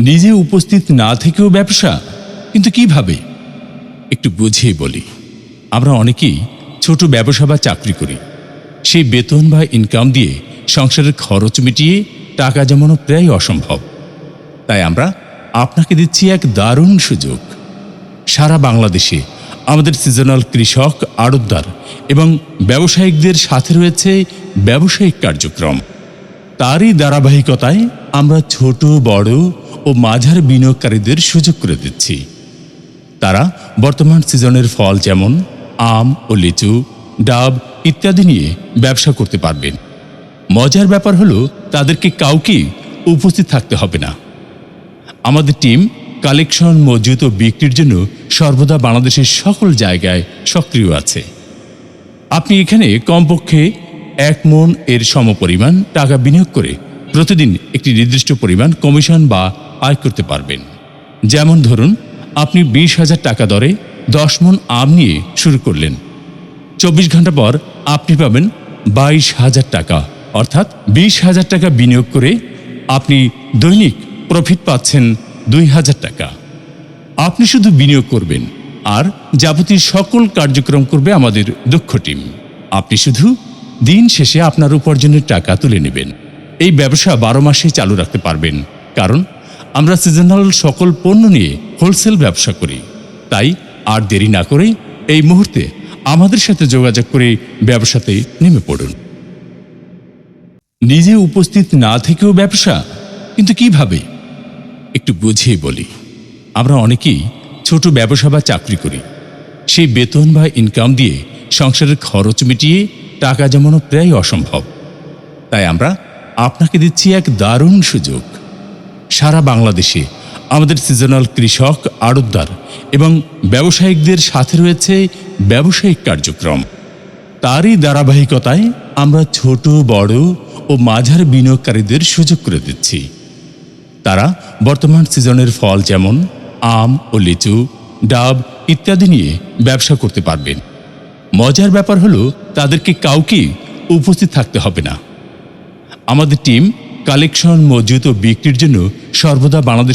নিজে উপস্থিত না থেকেও ব্যবসা, কিন্তু কিভাবে? একটু বুঝিয়ে বলি। আমরা অনেকেই ছোট ব্যবসা বা চাকরি করি। সেই বেতন বা ইনকাম দিয়ে সংসারের খরচ মিটিয়ে টাকা জমানো প্রায় অসম্ভব। তাই আমরা আপনাকে দিচ্ছি এক দারুণ সুযোগ। সারা বাংলাদেশে আমাদের সিজনাল কৃষক, আড়তদার এবং ব্যবসায়িকদের সাথে রয়েছে ব্যবসায়িক কার্যক্রম। তারই ধারাবাহিকতায় আমরা ছোট, বড় ও মাঝারি বিনিয়োগকারীদের সুযোগ করে দিচ্ছি। তারা বর্তমান সিজনের ফল যেমন আম ও লিচু, ডাব ইত্যাদি নিয়ে ব্যবসা করতে পারবেন। মজার ব্যাপার হলো তাদেরকে কাউকে উপস্থিত থাকতে হবে না। আমাদের টিম কালেকশন, মজুত ও বিক্রির জন্য সর্বদা বাংলাদেশের সকল জায়গায় সক্রিয় আছে। আপনি এখানে কমপক্ষে 1 মণ এর সমপরিমাণ টাকা বিনিয়োগ করে প্রতিদিন একটি নির্দিষ্ট পরিমাণ কমিশন বা আয় করতে পারবেন। যেমন ধরুন, আপনি 20,000 টাকা দরে 10 মণ আম নিয়ে শুরু করলেন। 24 ঘন্টা পর আপনি পাবেন 22,000 টাকা, অর্থাৎ 20,000 টাকা বিনিয়োগ করে আপনি দৈনিক প্রফিট পাচ্ছেন 2,000 টাকা। আপনি শুধু বিনিয়োগ করবেন আর যাবতীয় সকল কার্যক্রম করবে আমাদের দক্ষ টিম। আপনি শুধু দিন শেষে আপনার উপার্জনের টাকা তুলে নেবেন। এই ব্যবসা 12 মাসে চালু রাখতে পারবেন, কারণ আমরা সিজনাল সকল পণ্য নিয়ে হোলসেল ব্যবসা করি। তাই আর দেরি না করে এই মুহূর্তে আমাদের সাথে যোগাযোগ করে ব্যবসাতে নেমে পড়ুন। নিজে উপস্থিত না থেকেও ব্যবসা, কিন্তু কিভাবে? একটু বুঝিয়ে বলি। আমরা অনেকেই ছোট ব্যবসা বা চাকরি করি। সেই বেতন বা ইনকাম দিয়ে সংসারের খরচ মিটিয়ে টাকা জমানো প্রায় অসম্ভব। তাই আমরা আপনাকে দিচ্ছি এক দারুণ সুযোগ। সারা বাংলাদেশে আমাদের সিজনাল কৃষক, আড়তদার এবং ব্যবসায়িকদের সাথে রয়েছে ব্যবসায়িক কার্যক্রম। তারই ধারাবাহিকতায় আমরা ছোট, বড় ও মাঝারি বিনিয়োগকারীদের সুযোগ করে দিচ্ছি। তারা বর্তমান সিজনের ফল যেমন আম ও লিচু, ডাব ইত্যাদি নিয়ে ব্যবসা করতে পারবেন। মজার ব্যাপার হলো তাদেরকে কাউকে উপস্থিত থাকতে হবে না। আমাদের টিম কালেকশন, মজুত ও বিক্রির জন্য সর্বদা বাংলাদেশ